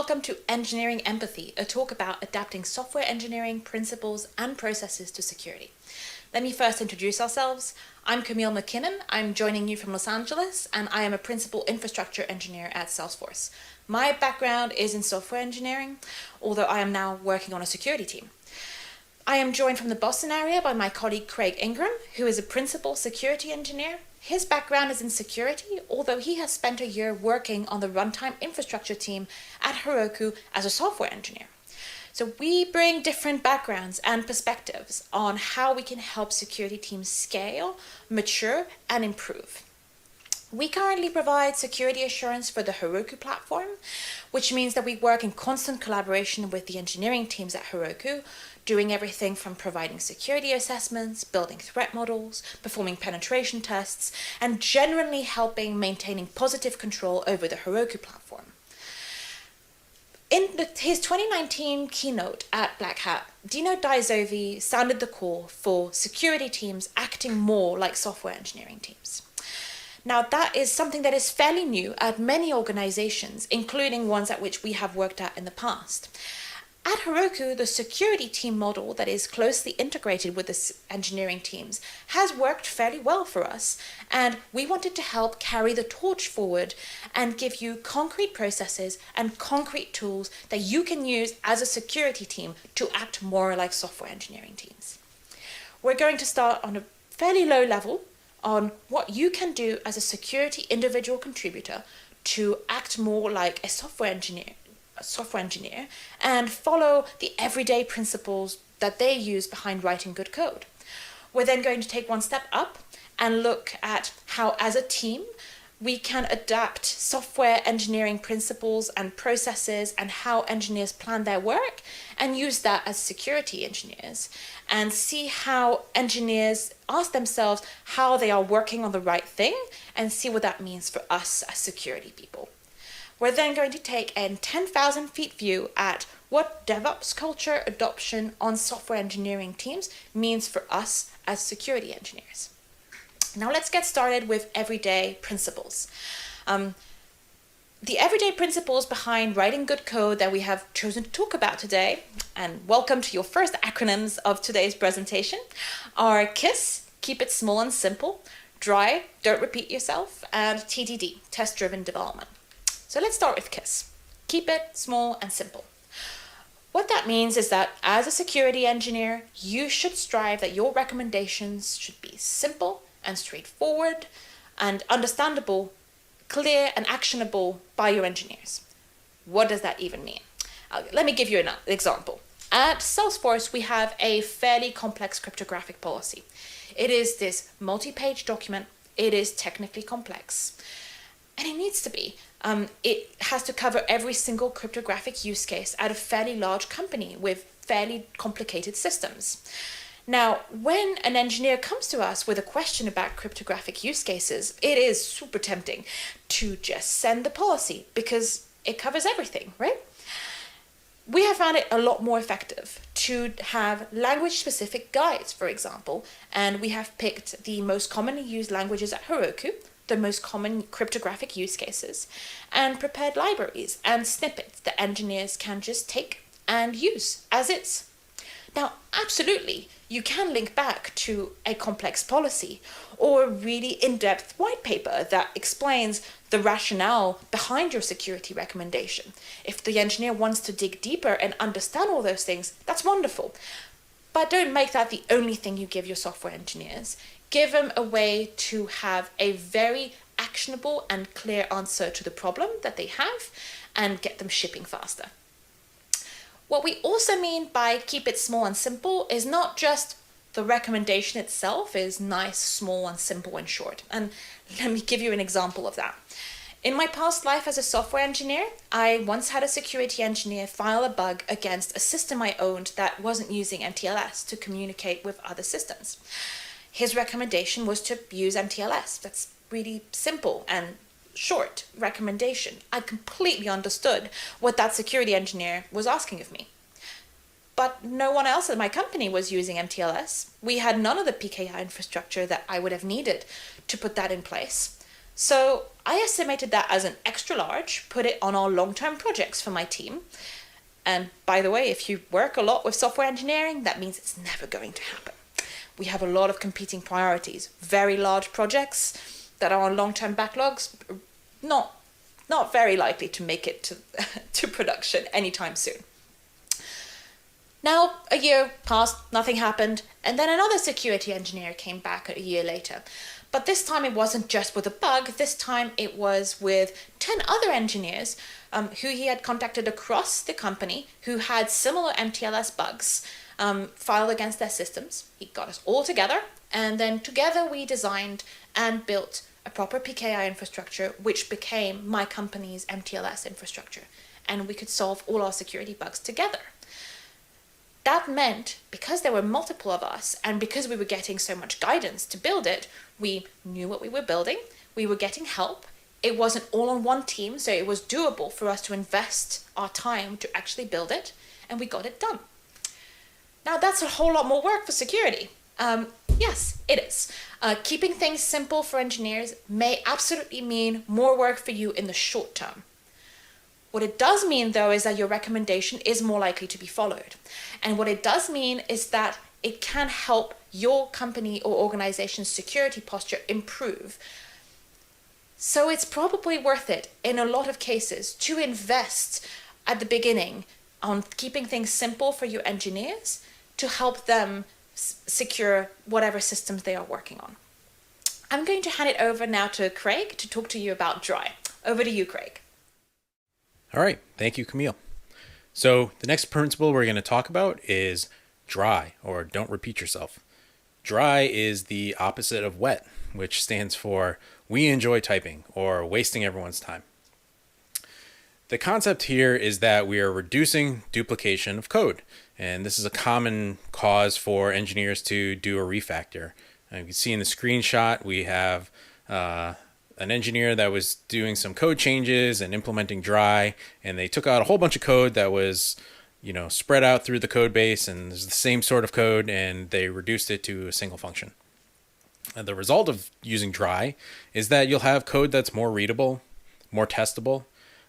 welcome to Engineering Empathy, a talk about adapting software engineering principles and processes to security. Let me first introduce ourselves. I'm Camille Mackinnon. I'm joining you from Los Angeles, and I am a principal infrastructure engineer at Salesforce. My background is in software engineering, although I am now working on a security team. I am joined from the Boston area by my colleague Craig Ingram, who is a principal security engineer. His background is in security, although he has spent a year working on the runtime infrastructure team at Heroku as a software engineer. So we bring different backgrounds and perspectives on how we can help security teams scale, mature, and improve. We currently provide security assurance for the Heroku platform, which means that we work in constant collaboration with the engineering teams at Heroku, doing everything from providing security assessments, building threat models, performing penetration tests, and generally helping maintaining positive control over the Heroku platform. In his 2019 keynote at Black Hat, Dino Daizovi sounded the call for security teams acting more like software engineering teams. Now, that is something that is fairly new at many organizations, including ones at which we have worked at in the past. At Heroku, the security team model that is closely integrated with the engineering teams has worked fairly well for us, and we wanted to help carry the torch forward and give you concrete processes and concrete tools that you can use as a security team to act more like software engineering teams. We're going to start on a fairly low level on what you can do as a security individual contributor to act more like a software engineer and follow the everyday principles that they use behind writing good code. We're then going to take one step up and look at how, as a team, we can adapt software engineering principles and processes and how engineers plan their work and use that as security engineers, and see how engineers ask themselves how they are working on the right thing and see what that means for us as security people. We're then going to take a 10,000 feet view at what DevOps culture adoption on software engineering teams means for us as security engineers. Now let's get started with everyday principles. The everyday principles behind writing good code that we have chosen to talk about today, and welcome to your first acronyms of today's presentation, are KISS, keep it small and simple, DRY, don't repeat yourself, and TDD, test-driven development. So let's start with KISS. Keep it small and simple. What that means is that as a security engineer, you should strive that your recommendations should be simple and straightforward and understandable, clear and actionable by your engineers. What does that even mean? Let me give you an example. At Salesforce, we have a fairly complex cryptographic policy. It is this multi-page document. It is technically complex. And it needs to be. It has to cover every single cryptographic use case at a fairly large company with fairly complicated systems. Now, when an engineer comes to us with a question about cryptographic use cases, it is super tempting to just send the policy because it covers everything, right? We have found it a lot more effective to have language-specific guides, for example, and we have picked the most commonly used languages at Heroku, the most common cryptographic use cases, and prepared libraries and snippets that engineers can just take and use as is. Now, absolutely, you can link back to a complex policy or a really in-depth white paper that explains the rationale behind your security recommendation. If the engineer wants to dig deeper and understand all those things, that's wonderful. But don't make that the only thing you give your software engineers. Give them a way to have a very actionable and clear answer to the problem that they have and get them shipping faster. What we also mean by keep it small and simple is not just the recommendation itself is nice, small, and simple and short. And let me give you an example of that. In my past life as a software engineer, I once had a security engineer file a bug against a system I owned that wasn't using MTLS to communicate with other systems. His recommendation was to use MTLS. That's really simple and short recommendation. I completely understood what that security engineer was asking of me. But no one else at my company was using MTLS. We had none of the PKI infrastructure that I would have needed to put that in place. So I estimated that as an extra large, put it on our long-term projects for my team. And by the way, if you work a lot with software engineering, that means it's never going to happen. We have a lot of competing priorities. Very large projects that are on long-term backlogs, not very likely to make it to production anytime soon. Now, a year passed, nothing happened, and then another security engineer came back a year later. But this time it wasn't just with a bug, this time it was with 10 other engineers who he had contacted across the company who had similar MTLS bugs filed against their systems. He got us all together, and then together we designed and built a proper PKI infrastructure, which became my company's MTLS infrastructure, and we could solve all our security bugs together. That meant, because there were multiple of us, and because we were getting so much guidance to build it, we knew what we were building, we were getting help, it wasn't all on one team, so it was doable for us to invest our time to actually build it, and we got it done. Now that's a whole lot more work for security. Yes, it is. Keeping things simple for engineers may absolutely mean more work for you in the short term. What it does mean, though, is that your recommendation is more likely to be followed. And what it does mean is that it can help your company or organization's security posture improve. So it's probably worth it, in a lot of cases, to invest at the beginning on keeping things simple for your engineers to help them secure whatever systems they are working on. I'm going to hand it over now to Craig to talk to you about dry. Over to you, Craig. All right. Thank you, Camille. So the next principle we're going to talk about is dry, or don't repeat yourself. Dry is the opposite of wet, which stands for we enjoy typing or wasting everyone's time. The concept here is that we are reducing duplication of code, and this is a common cause for engineers to do a refactor. You can see in the screenshot we have an engineer that was doing some code changes and implementing dry, and they took out a whole bunch of code that was spread out through the code base, and there's the same sort of code, and they reduced it to a single function. And the result of using dry is that you'll have code that's more readable, more testable,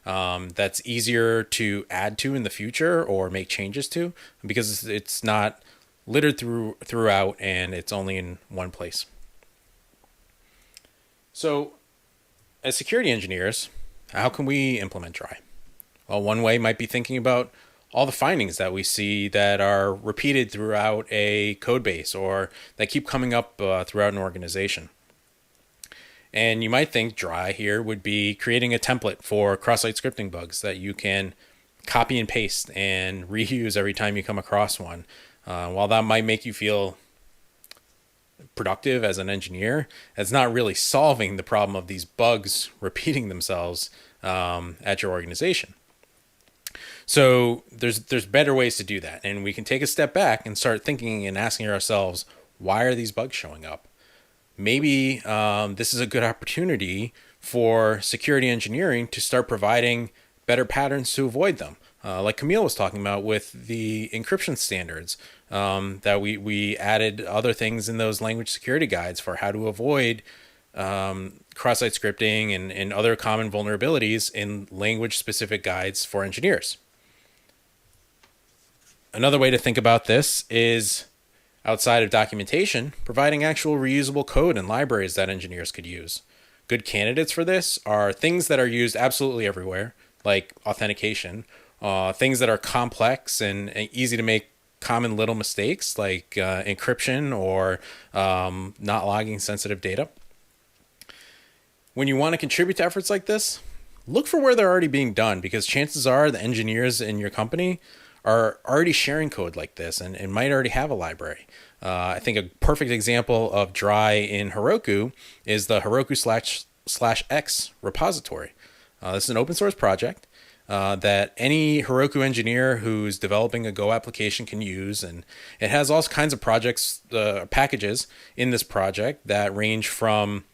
that's easier to add to in the future or make changes to, because it's not littered throughout and it's only in one place. So as security engineers, how can we implement dry? Well, one way might be thinking about all the findings that we see that are repeated throughout a code base or that keep coming up throughout an organization. And you might think dry here would be creating a template for cross-site scripting bugs that you can copy and paste and reuse every time you come across one. While that might make you feel productive as an engineer, it's not really solving the problem of these bugs repeating themselves at your organization. So there's better ways to do that, and we can take a step back and start thinking and asking ourselves, why are these bugs showing up? Maybe this is a good opportunity for security engineering to start providing better patterns to avoid them. Like Camille was talking about with the encryption standards, that we added other things in those language security guides for how to avoid cross-site scripting and other common vulnerabilities in language-specific guides for engineers. Another way to think about this is, outside of documentation, providing actual reusable code and libraries that engineers could use. Good candidates for this are things that are used absolutely everywhere, like authentication, things that are complex and easy to make common little mistakes, like encryption or not logging sensitive data. When you want to contribute to efforts like this, look for where they're already being done, because chances are the engineers in your company are already sharing code like this and might already have a library. I think a perfect example of dry in Heroku is the Heroku/X repository. This is an open source project that any Heroku engineer who's developing a Go application can use, and it has all kinds of packages in this project that range from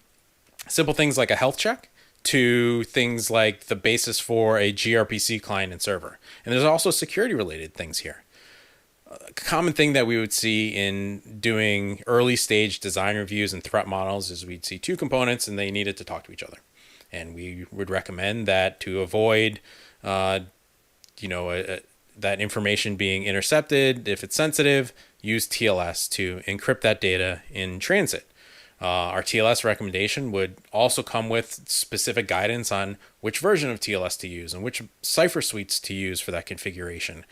simple things like a health check to things like the basis for a gRPC client and server. And there's also security related things here. A common thing that we would see in doing early stage design reviews and threat models is we'd see two components and they needed to talk to each other. And we would recommend that to avoid, that information being intercepted, if it's sensitive, use TLS to encrypt that data in transit. Our TLS recommendation would also come with specific guidance on which version of TLS to use and which cipher suites to use for that configuration.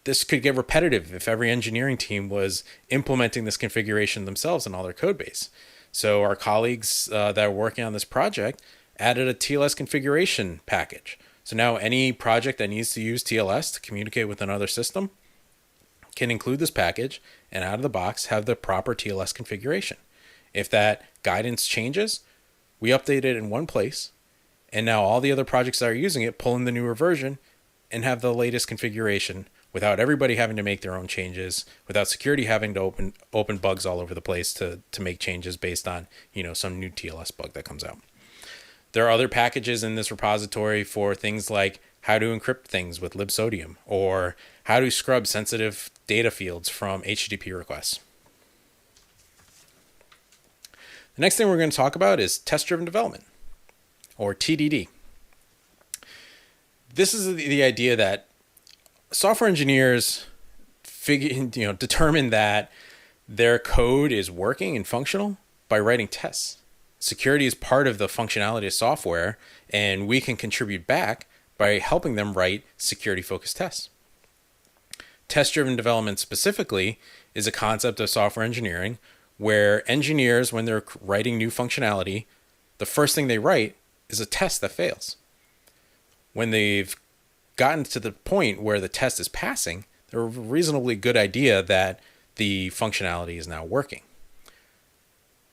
This could get repetitive if every engineering team was implementing this configuration themselves in all their code base. So our colleagues that are working on this project added a TLS configuration package. So now any project that needs to use TLS to communicate with another system can include this package and out of the box have the proper TLS configuration. If that guidance changes, we update it in one place, and now all the other projects that are using it pull in the newer version and have the latest configuration without everybody having to make their own changes, without security having to open bugs all over the place to make changes based on, some new TLS bug that comes out. There are other packages in this repository for things like how to encrypt things with libsodium or how to scrub sensitive data fields from HTTP requests. The next thing we're going to talk about is test-driven development, or TDD. This is the idea that software engineers determine that their code is working and functional by writing tests. Security is part of the functionality of software, and we can contribute back by helping them write security-focused tests. Test-driven development specifically is a concept of software engineering where engineers, when they're writing new functionality, the first thing they write is a test that fails. When they've gotten to the point where the test is passing, they're a reasonably good idea that the functionality is now working.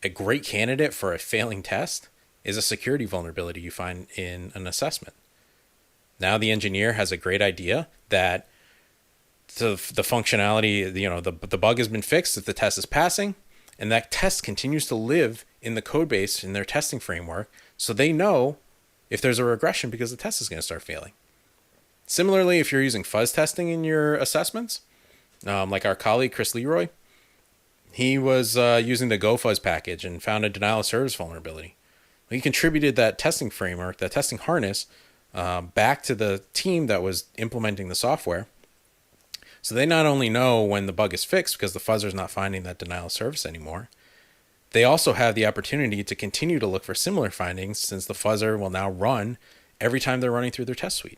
A great candidate for a failing test is a security vulnerability you find in an assessment. Now the engineer has a great idea that the functionality, the bug has been fixed if the test is passing, and that test continues to live in the code base in their testing framework, so they know if there's a regression because the test is going to start failing. Similarly, if you're using fuzz testing in your assessments, like our colleague Chris Leroy, he was using the GoFuzz package and found a denial of service vulnerability. He contributed that testing framework, that testing harness, back to the team that was implementing the software. So they not only know when the bug is fixed because the fuzzer is not finding that denial of service anymore, they also have the opportunity to continue to look for similar findings since the fuzzer will now run every time they're running through their test suite.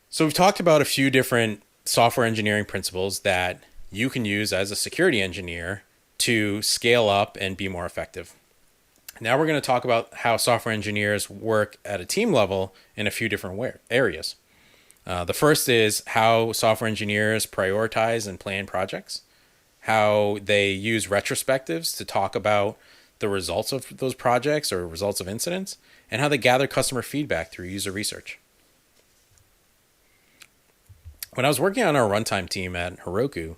So we've talked about a few different software engineering principles that you can use as a security engineer to scale up and be more effective. Now we're going to talk about how software engineers work at a team level in a few different areas. The first is how software engineers prioritize and plan projects, how they use retrospectives to talk about the results of those projects or results of incidents, and how they gather customer feedback through user research. When I was working on our runtime team at Heroku,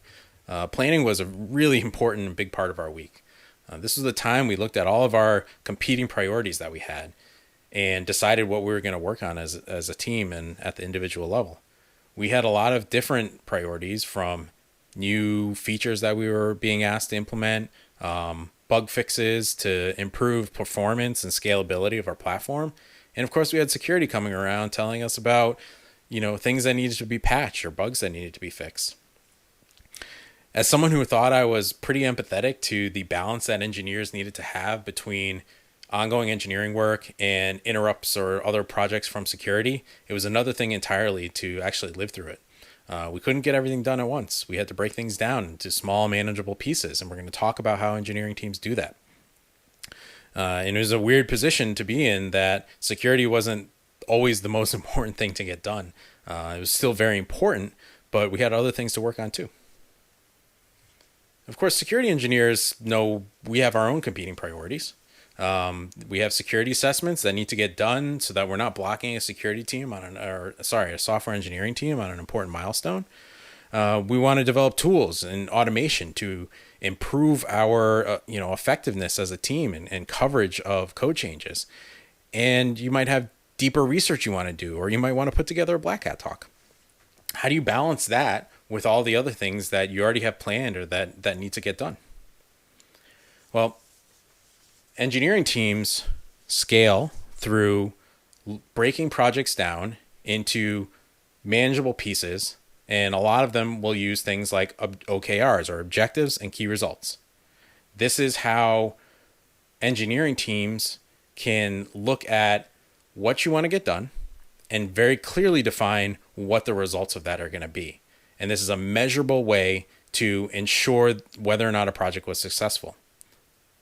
planning was a really important and big part of our week. This was the time we looked at all of our competing priorities that we had and decided what we were going to work on as a team and at the individual level. We had a lot of different priorities, from new features that we were being asked to implement, bug fixes to improve performance and scalability of our platform. And of course, we had security coming around telling us about things that needed to be patched or bugs that needed to be fixed. As someone who thought I was pretty empathetic to the balance that engineers needed to have between ongoing engineering work and interrupts or other projects from security, it was another thing entirely to actually live through it. We couldn't get everything done at once. We had to break things down into small, manageable pieces, and we're going to talk about how engineering teams do that. And it was a weird position to be in that security wasn't always the most important thing to get done. It was still very important, but we had other things to work on too. Of course, security engineers know we have our own competing priorities. We have security assessments that need to get done so that we're not blocking a security team a software engineering team on an important milestone. We want to develop tools and automation to improve our effectiveness as a team and coverage of code changes. And you might have deeper research you want to do, or you might want to put together a Black Hat talk. How do you balance that with all the other things that you already have planned or that need to get done? Well, engineering teams scale through breaking projects down into manageable pieces, and a lot of them will use things like OKRs, or objectives and key results. This is how engineering teams can look at what you want to get done and very clearly define what the results of that are going to be. And this is a measurable way to ensure whether or not a project was successful.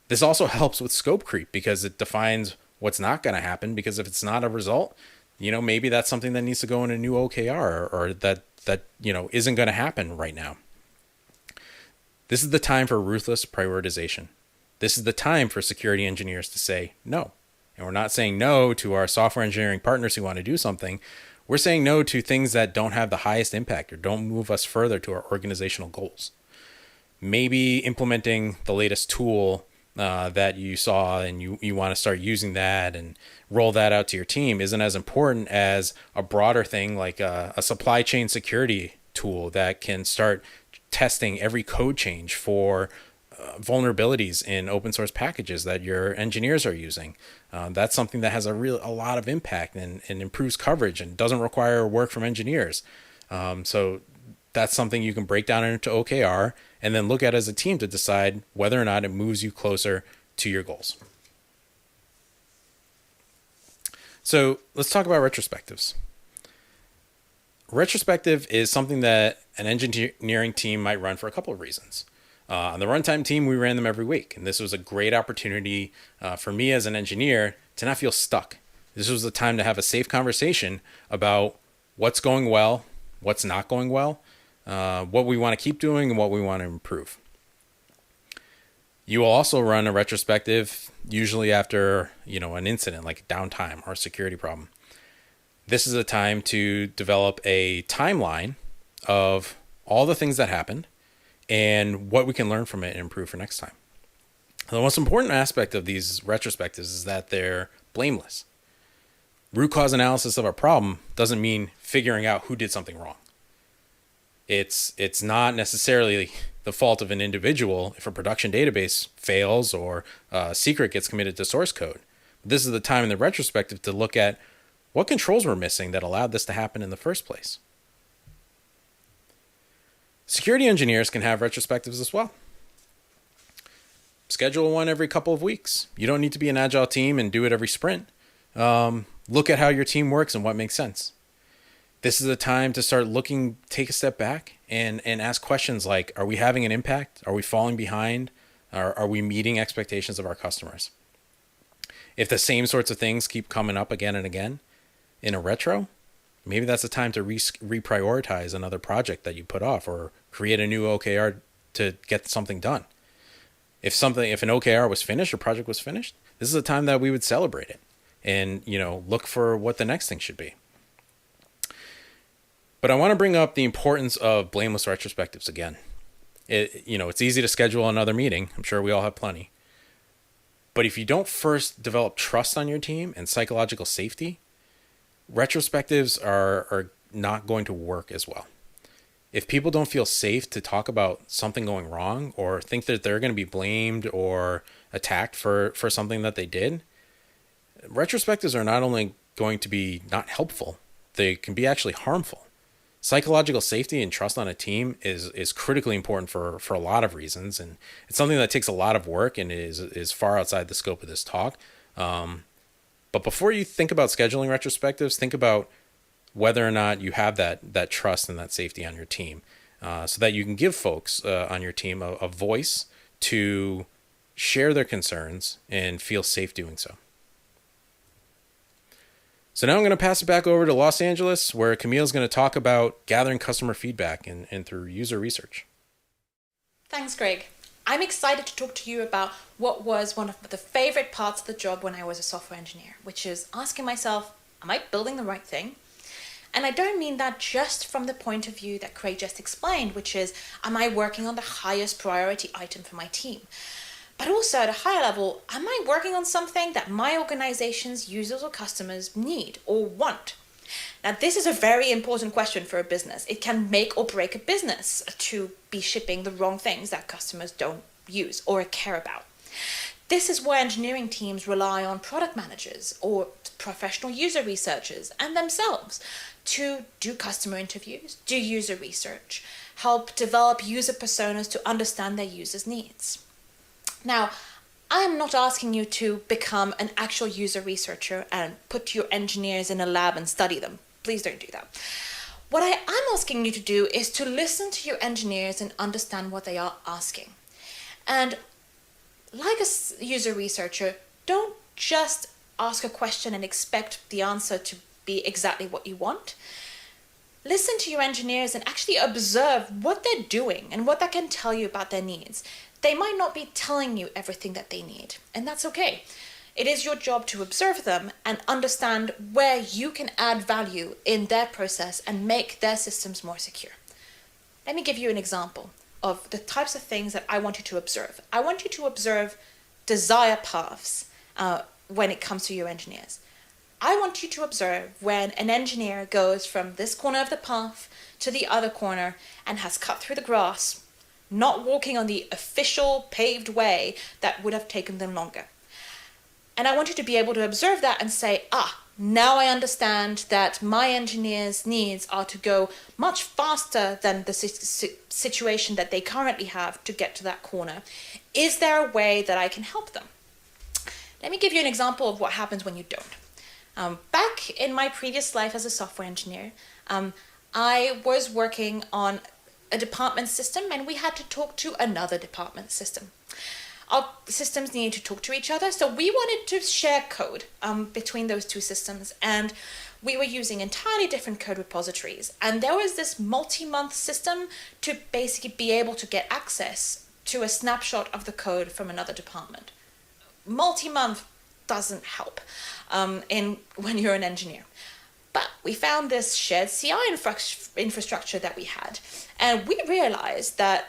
This also helps with scope creep because it defines what's not going to happen, because if it's not a result, maybe that's something that needs to go in a new OKR, or that isn't going to happen right now. This is the time for ruthless prioritization. This is the time for security engineers to say no. And we're not saying no to our software engineering partners who want to do something. We're saying no to things that don't have the highest impact or don't move us further to our organizational goals. Maybe implementing the latest tool that you saw and you want to start using that and roll that out to your team isn't as important as a broader thing like a supply chain security tool that can start testing every code change for vulnerabilities in open source packages that your engineers are using. That's something that has a lot of impact and improves coverage and doesn't require work from engineers. So that's something you can break down into OKR and then look at as a team to decide whether or not it moves you closer to your goals. So let's talk about retrospectives. Retrospective is something that an engineering team might run for a couple of reasons. On the runtime team, we ran them every week, and this was a great opportunity for me as an engineer to not feel stuck. This was the time to have a safe conversation about what's going well, what's not going well, what we want to keep doing, and what we want to improve. You will also run a retrospective usually after an incident like a downtime or a security problem. This is a time to develop a timeline of all the things that happened and what we can learn from it and improve for next time. The most important aspect of these retrospectives is that they're blameless. Root cause analysis of a problem doesn't mean figuring out who did something wrong. It's not necessarily the fault of an individual if a production database fails or a secret gets committed to source code. This is the time in the retrospective to look at what controls were missing that allowed this to happen in the first place. Security engineers can have retrospectives as well. Schedule one every couple of weeks. You don't need to be an agile team and do it every sprint. Look at how your team works and what makes sense. This is a time to start take a step back and ask questions like, are we having an impact? Are we falling behind? Are we meeting expectations of our customers? If the same sorts of things keep coming up again and again in a retro, maybe that's a time to reprioritize another project that you put off or create a new OKR to get something done. If an OKR was finished or project was finished, this is a time that we would celebrate it and, look for what the next thing should be. But I want to bring up the importance of blameless retrospectives again. It's easy to schedule another meeting. I'm sure we all have plenty. But if you don't first develop trust on your team and psychological safety, retrospectives are not going to work as well. If people don't feel safe to talk about something going wrong or think that they're going to be blamed or attacked for something that they did, retrospectives are not only going to be not helpful, they can be actually harmful. Psychological safety and trust on a team is critically important for a lot of reasons, and it's something that takes a lot of work and is far outside the scope of this talk. But before you think about scheduling retrospectives, think about whether or not you have that trust and that safety on your team, so that you can give folks on your team a voice to share their concerns and feel safe doing so. So now I'm going to pass it back over to Los Angeles, where Camille is going to talk about gathering customer feedback and through user research. Thanks, Greg. I'm excited to talk to you about what was one of the favorite parts of the job when I was a software engineer, which is asking myself, am I building the right thing? And I don't mean that just from the point of view that Craig just explained, which is, am I working on the highest priority item for my team? But also at a higher level, am I working on something that my organization's users or customers need or want? Now, this is a very important question for a business. It can make or break a business to be shipping the wrong things that customers don't use or care about. This is where engineering teams rely on product managers or professional user researchers and themselves to do customer interviews, do user research, help develop user personas to understand their users' needs. Now, I am not asking you to become an actual user researcher and put your engineers in a lab and study them. Please don't do that. What I am asking you to do is to listen to your engineers and understand what they are asking. And like a user researcher, don't just ask a question and expect the answer to be exactly what you want. Listen to your engineers and actually observe what they're doing and what that can tell you about their needs. They might not be telling you everything that they need, and that's okay. It is your job to observe them and understand where you can add value in their process and make their systems more secure. Let me give you an example of the types of things that I want you to observe. I want you to observe desire paths when it comes to your engineers. I want you to observe when an engineer goes from this corner of the path to the other corner and has cut through the grass, not walking on the official paved way that would have taken them longer. And I want you to be able to observe that and say, now I understand that my engineers' needs are to go much faster than the situation that they currently have to get to that corner. Is there a way that I can help them? Let me give you an example of what happens when you don't. Back in my previous life as a software engineer, I was working on a department system and we had to talk to another department system. Our systems needed to talk to each other, so we wanted to share code between those two systems, and we were using entirely different code repositories. And there was this multi-month system to basically be able to get access to a snapshot of the code from another department. Multi-month doesn't help when you're an engineer. But we found this shared CI infrastructure that we had, and we realized that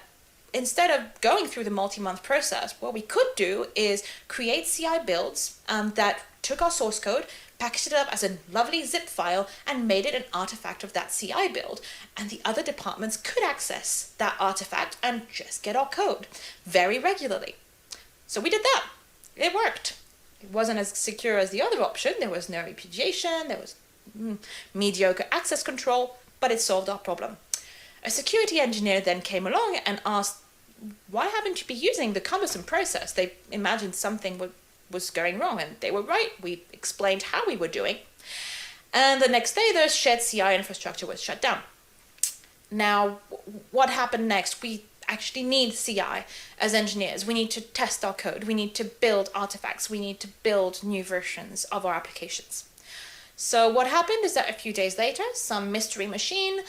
instead of going through the multi-month process, what we could do is create CI builds that took our source code, packaged it up as a lovely zip file, and made it an artifact of that CI build. And the other departments could access that artifact and just get our code very regularly. So we did that. It worked. It wasn't as secure as the other option. There was no repudiation, there was mediocre access control, but it solved our problem. A security engineer then came along and asked, why haven't you been using the cumbersome process? They imagined something was going wrong, and they were right. We explained how we were doing. And the next day, the shared CI infrastructure was shut down. Now, what happened next? We actually need CI as engineers. We need to test our code. We need to build artifacts. We need to build new versions of our applications. So what happened is that a few days later, some mystery machine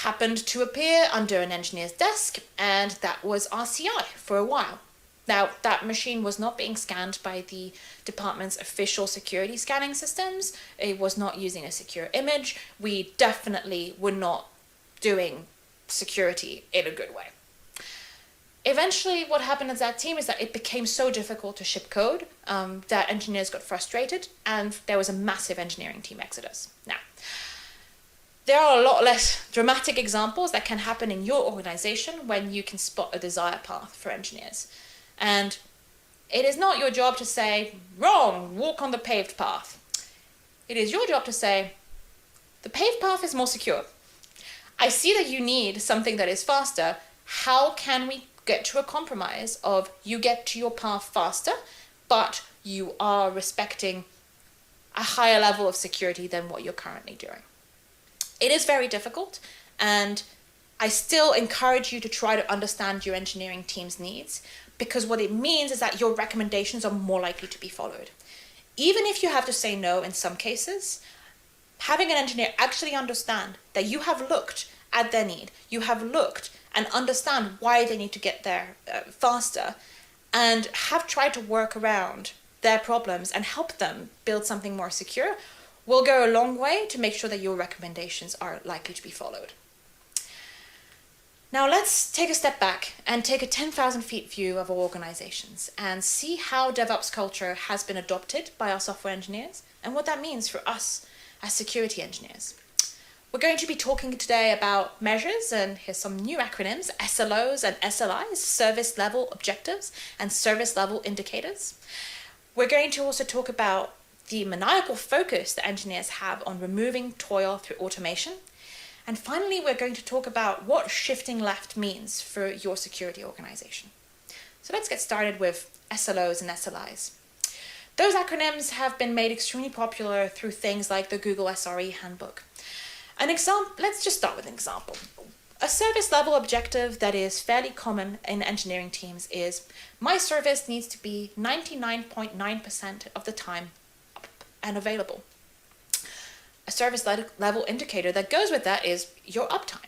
happened to appear under an engineer's desk, and that was our CI for a while. Now, that machine was not being scanned by the department's official security scanning systems. It was not using a secure image. We definitely were not doing security in a good way. Eventually, what happened as that team is that it became so difficult to ship code that engineers got frustrated, and there was a massive engineering team exodus. Now, there are a lot less dramatic examples that can happen in your organization when you can spot a desire path for engineers. And it is not your job to say, wrong, walk on the paved path. It is your job to say, the paved path is more secure. I see that you need something that is faster. How can we get to a compromise of you get to your path faster, but you are respecting a higher level of security than what you're currently doing? It is very difficult, and I still encourage you to try to understand your engineering team's needs, because what it means is that your recommendations are more likely to be followed. Even if you have to say no in some cases, having an engineer actually understand that you have looked at their need, you have looked and understand why they need to get there faster, and have tried to work around their problems and help them build something more secure, will go a long way to make sure that your recommendations are likely to be followed. Now let's take a step back and take a 10,000 feet view of our organizations and see how DevOps culture has been adopted by our software engineers and what that means for us as security engineers. We're going to be talking today about measures, and here's some new acronyms: SLOs and SLIs, service level objectives and service level indicators. We're going to also talk about the maniacal focus that engineers have on removing toil through automation. And finally, we're going to talk about what shifting left means for your security organization. So let's get started with SLOs and SLIs. Those acronyms have been made extremely popular through things like the Google SRE handbook. Let's just start with an example. A service level objective that is fairly common in engineering teams is my service needs to be 99.9% of the time up and available. A service level indicator that goes with that is your uptime.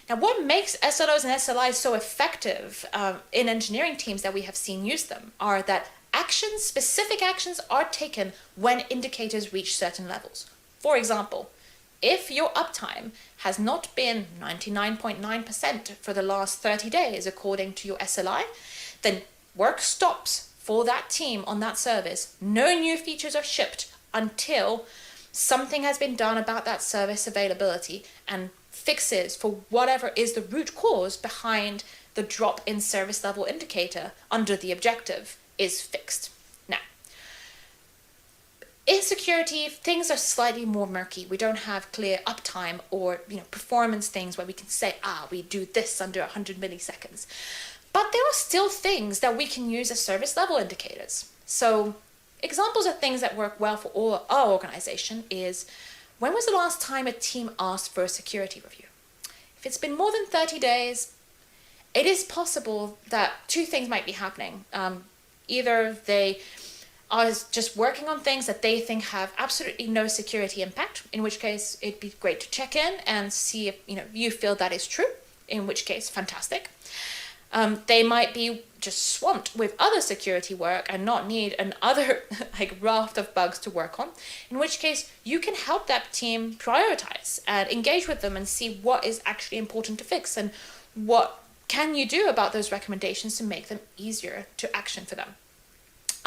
Now, what makes SLOs and SLIs so effective in engineering teams that we have seen use them are that specific actions are taken when indicators reach certain levels. For example, if your uptime has not been 99.9% for the last 30 days according to your SLI, then work stops for that team on that service. No new features are shipped until something has been done about that service availability and fixes for whatever is the root cause behind the drop in service level indicator under the objective is fixed. Now, in security, things are slightly more murky. We don't have clear uptime or performance things where we can say, we do this under 100 milliseconds. But there are still things that we can use as service level indicators. So examples of things that work well for all our organization is, when was the last time a team asked for a security review? If it's been more than 30 days, it is possible that two things might be happening. Either they are just working on things that they think have absolutely no security impact, in which case it'd be great to check in and see if you feel that is true, in which case fantastic. They might be just swamped with other security work and not need another raft of bugs to work on, in which case you can help that team prioritize and engage with them and see what is actually important to fix and what can you do about those recommendations to make them easier to action for them.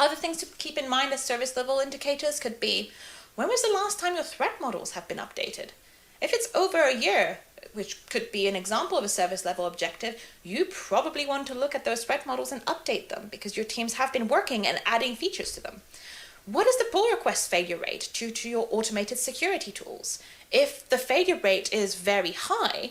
Other things to keep in mind as service level indicators could be, when was the last time your threat models have been updated? If it's over a year, which could be an example of a service level objective, you probably want to look at those threat models and update them because your teams have been working and adding features to them. What is the pull request failure rate due to your automated security tools? If the failure rate is very high,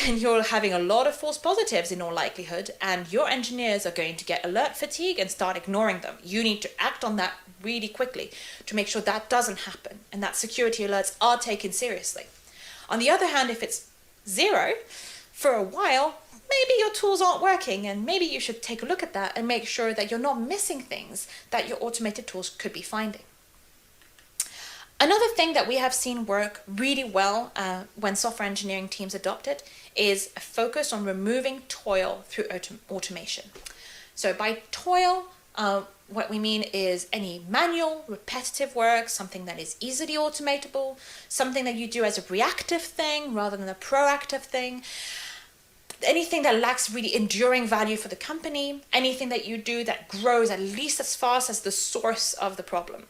then you're having a lot of false positives in all likelihood, and your engineers are going to get alert fatigue and start ignoring them. You need to act on that really quickly to make sure that doesn't happen and that security alerts are taken seriously. On the other hand, if it's 0 for a while, maybe your tools aren't working, and maybe you should take a look at that and make sure that you're not missing things that your automated tools could be finding. Another thing that we have seen work really well when software engineering teams adopt it is a focus on removing toil through automation. So by toil, what we mean is any manual, repetitive work, something that is easily automatable, something that you do as a reactive thing rather than a proactive thing, anything that lacks really enduring value for the company, anything that you do that grows at least as fast as the source of the problem.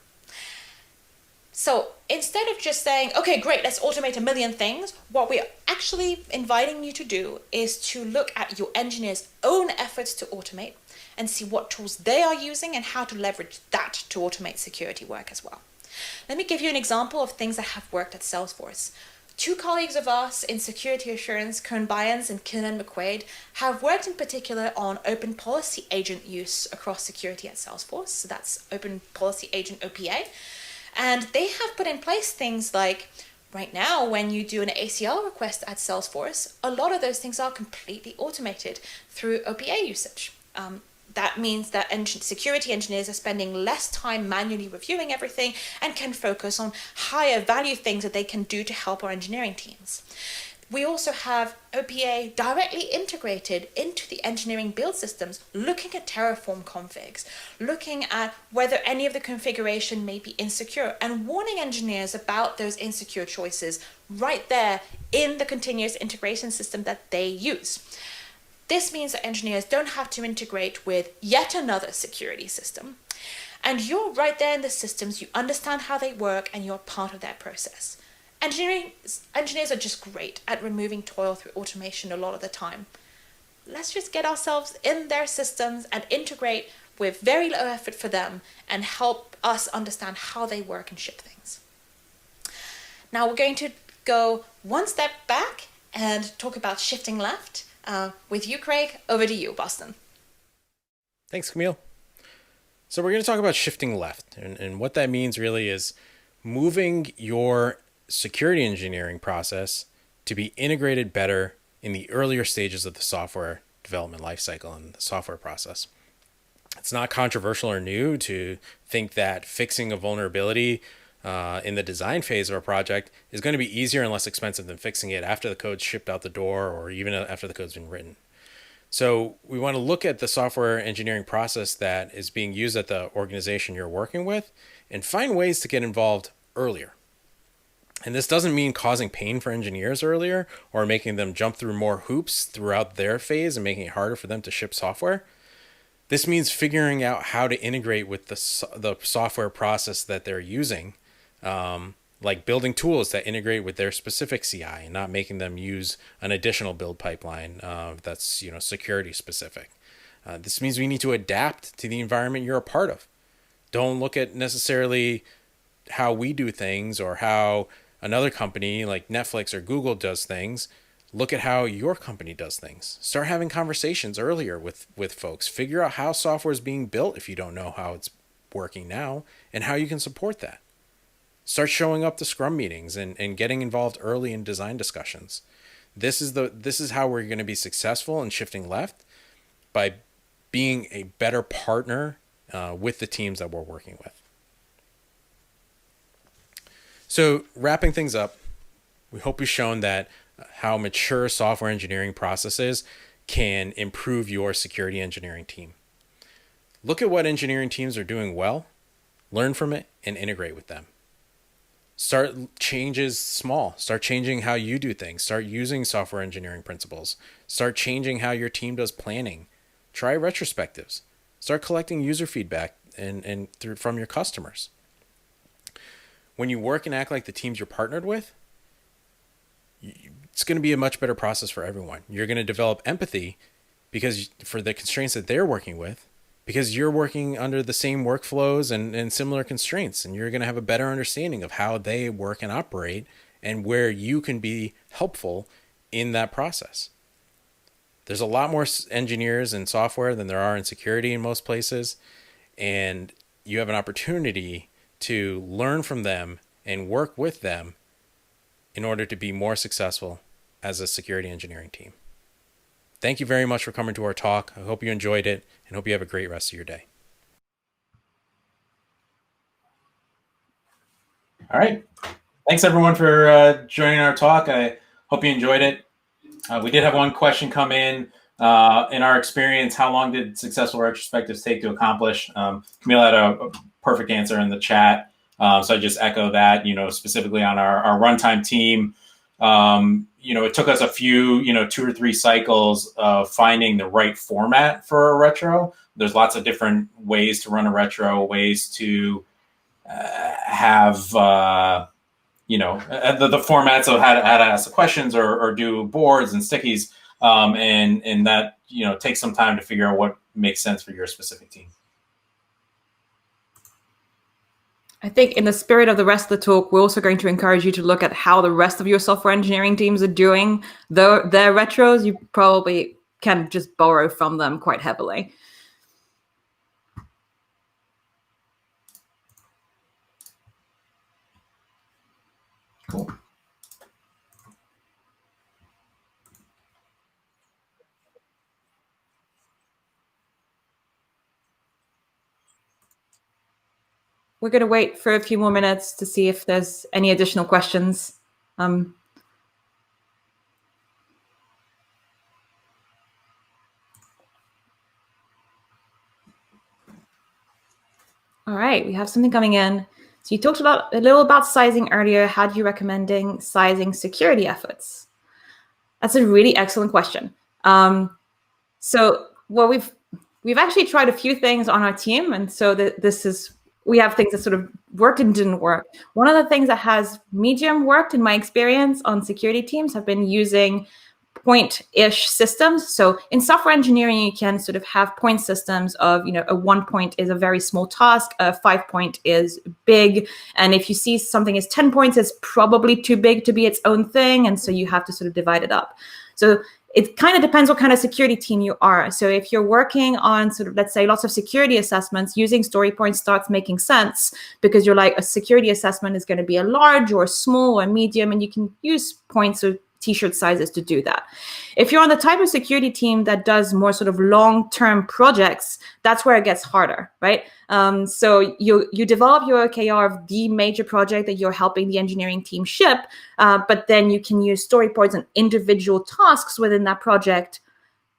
So instead of just saying, okay, great, let's automate a million things, what we're actually inviting you to do is to look at your engineers' own efforts to automate and see what tools they are using and how to leverage that to automate security work as well. Let me give you an example of things that have worked at Salesforce. Two colleagues of us in security assurance, Cohn Byans and Kinnan McQuaid, have worked in particular on open policy agent use across security at Salesforce. So that's open policy agent OPA. And they have put in place things like, right now, when you do an ACL request at Salesforce, a lot of those things are completely automated through OPA usage. That means that security engineers are spending less time manually reviewing everything and can focus on higher value things that they can do to help our engineering teams. We also have OPA directly integrated into the engineering build systems, looking at Terraform configs, looking at whether any of the configuration may be insecure, and warning engineers about those insecure choices right there in the continuous integration system that they use. This means that engineers don't have to integrate with yet another security system. And you're right there in the systems, you understand how they work, and you're part of that process. Engineers are just great at removing toil through automation a lot of the time. Let's just get ourselves in their systems and integrate with very low effort for them and help us understand how they work and ship things. Now we're going to go one step back and talk about shifting left. With you, Craig, over to you, Boston. Thanks, Camille. So we're going to talk about shifting left. And what that means really is moving your security engineering process to be integrated better in the earlier stages of the software development lifecycle and the software process. It's not controversial or new to think that fixing a vulnerability in the design phase of a project is going to be easier and less expensive than fixing it after the code's shipped out the door or even after the code's been written. So we want to look at the software engineering process that is being used at the organization you're working with and find ways to get involved earlier. And this doesn't mean causing pain for engineers earlier or making them jump through more hoops throughout their phase and making it harder for them to ship software. This means figuring out how to integrate with the software process that they're using, like building tools that integrate with their specific CI and not making them use an additional build pipeline that's security specific. This means we need to adapt to the environment you're a part of. Don't look at necessarily how we do things or how another company like Netflix or Google does things. Look at how your company does things. Start having conversations earlier with folks. Figure out how software is being built if you don't know how it's working now and how you can support that. Start showing up to Scrum meetings and getting involved early in design discussions. This is how we're going to be successful in shifting left, by being a better partner with the teams that we're working with. So wrapping things up, we hope we've shown that how mature software engineering processes can improve your security engineering team. Look at what engineering teams are doing well, learn from it, and integrate with them. Start changes small. Start changing how you do things. Start using software engineering principles. Start changing how your team does planning. Try retrospectives. Start collecting user feedback and from your customers. When you work and act like the teams you're partnered with, it's going to be a much better process for everyone. You're going to develop empathy because for the constraints that they're working with, because you're working under the same workflows and similar constraints, and you're going to have a better understanding of how they work and operate and where you can be helpful in that process. There's a lot more engineers in software than there are in security in most places, and you have an opportunity to learn from them and work with them in order to be more successful as a security engineering team. Thank you very much for coming to our talk. I hope you enjoyed it and hope you have a great rest of your day. All right. Thanks everyone for joining our talk. I hope you enjoyed it. We did have one question come in. In our experience, how long did successful retrospectives take to accomplish? Camille had a perfect answer in the chat. So I just echo that, specifically on our runtime team. It took us a few, 2 or 3 cycles of finding the right format for a retro. There's lots of different ways to run a retro, ways to have, the formats of how to ask the questions or do boards and stickies. And that, takes some time to figure out what makes sense for your specific team. I think in the spirit of the rest of the talk, we're also going to encourage you to look at how the rest of your software engineering teams are doing their retros. You probably can just borrow from them quite heavily. Cool. We're going to wait for a few more minutes to see if there's any additional questions. All right, we have something coming in. So you talked a little about sizing earlier. How do you recommending sizing security efforts? That's a really excellent question. So well, we've actually tried a few things on our team, and so we have things that sort of worked and didn't work. One of the things that has medium worked in my experience on security teams have been using point-ish systems. So in software engineering, you can sort of have point systems of, a 1 point is a very small task, a 5 point is big. And if you see something is 10 points, it's probably too big to be its own thing. And so you have to sort of divide it up. So it kind of depends what kind of security team you are. So if you're working on sort of, let's say, lots of security assessments, using story points starts making sense because you're like, a security assessment is going to be a large or a small or medium, and you can use points or t-shirt sizes to do that. If you're on the type of security team that does more sort of long-term projects, that's where it gets harder, right? So you develop your OKR of the major project that you're helping the engineering team ship, but then you can use story points on individual tasks within that project.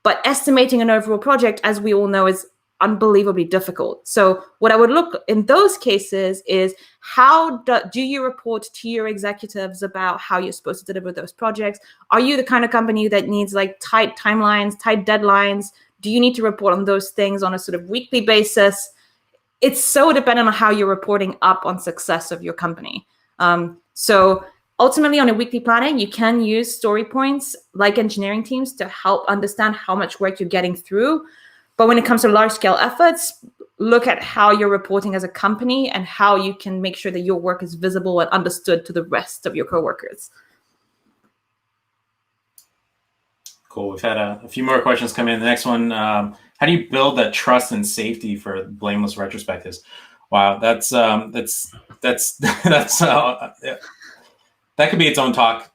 But estimating an overall project, as we all know, is unbelievably difficult. So what I would look in those cases is, how do you report to your executives about how you're supposed to deliver those projects? Are you the kind of company that needs like tight timelines, tight deadlines? Do you need to report on those things on a sort of weekly basis? It's so dependent on how you're reporting up on success of your company. So ultimately, on a weekly planning, you can use story points like engineering teams to help understand how much work you're getting through. But when it comes to large-scale efforts, look at how you're reporting as a company and how you can make sure that your work is visible and understood to the rest of your coworkers. Cool. We've had a few more questions come in. The next one, how do you build that trust and safety for blameless retrospectives? Wow, that could be its own talk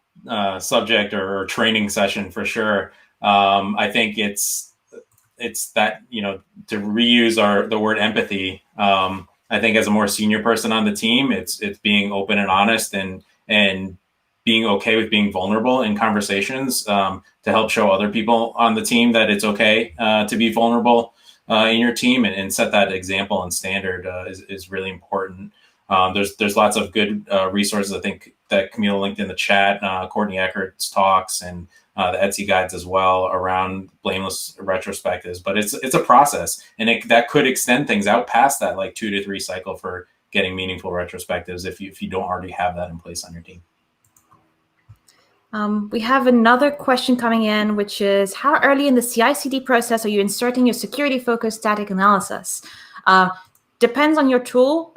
subject or training session for sure. I think it's that, to reuse the word empathy. I think as a more senior person on the team, it's being open and honest and being okay with being vulnerable in conversations, to help show other people on the team that it's okay to be vulnerable in your team, and set that example and standard is really important. There's lots of good resources, I think, that Camille linked in the chat, Courtney Eckert's talks, and the Etsy guides as well around blameless retrospectives. But it's a process, and that could extend things out past that, like 2 to 3 cycle for getting meaningful retrospectives if you don't already have that in place on your team. We have another question coming in, which is, how early in the CI/CD process are you inserting your security-focused static analysis? Depends on your tool.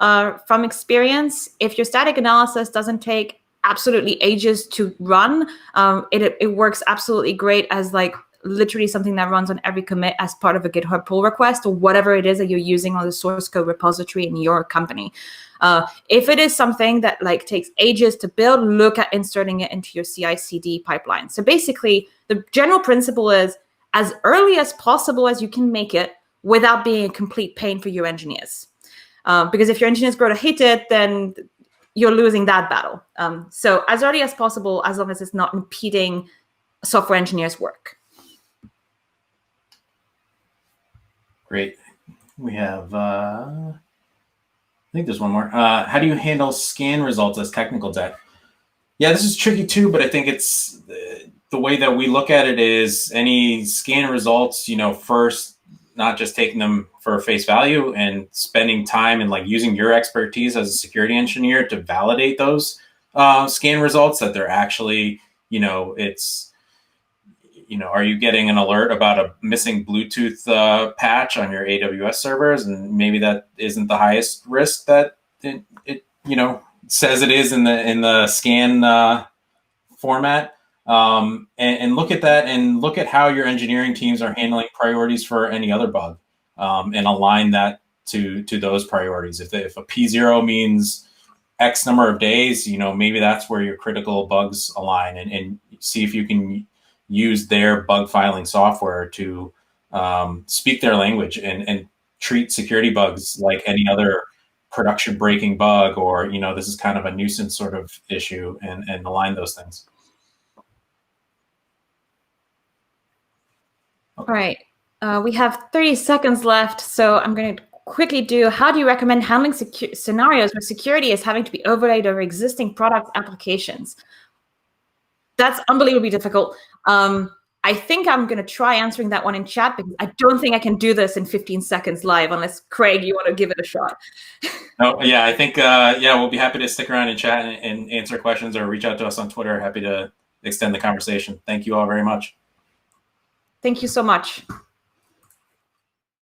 From experience, if your static analysis doesn't take absolutely ages to run, it works absolutely great as like literally something that runs on every commit as part of a GitHub pull request, or whatever it is that you're using on the source code repository in your company. If it is something that like takes ages to build, look at inserting it into your CI/CD pipeline. So basically, the general principle is as early as possible as you can make it without being a complete pain for your engineers. Because if your engineers grow to hate it, then you're losing that battle. So as early as possible, as long as it's not impeding software engineers' work. Great. We have, I think there's one more. How do you handle scan results as technical debt? Yeah, this is tricky too, but I think it's the way that we look at it is any scan results, first, not just taking them for face value and spending time and like using your expertise as a security engineer to validate those scan results, that they're actually, are you getting an alert about a missing Bluetooth patch on your AWS servers? And maybe that isn't the highest risk that it says it is in the scan format. And look at that, and look at how your engineering teams are handling priorities for any other bug, and align that to those priorities. If a P0 means X number of days, maybe that's where your critical bugs align, and see if you can use their bug filing software to speak their language and treat security bugs like any other production breaking bug, or this is kind of a nuisance sort of issue, and align those things. All right. We have 30 seconds left, so I'm going to quickly do, how do you recommend handling scenarios where security is having to be overlaid over existing product applications? That's unbelievably difficult. I think I'm going to try answering that one in chat because I don't think I can do this in 15 seconds live unless, Craig, you want to give it a shot. Oh, yeah, I think, we'll be happy to stick around and chat and answer questions or reach out to us on Twitter. Happy to extend the conversation. Thank you all very much. Thank you so much.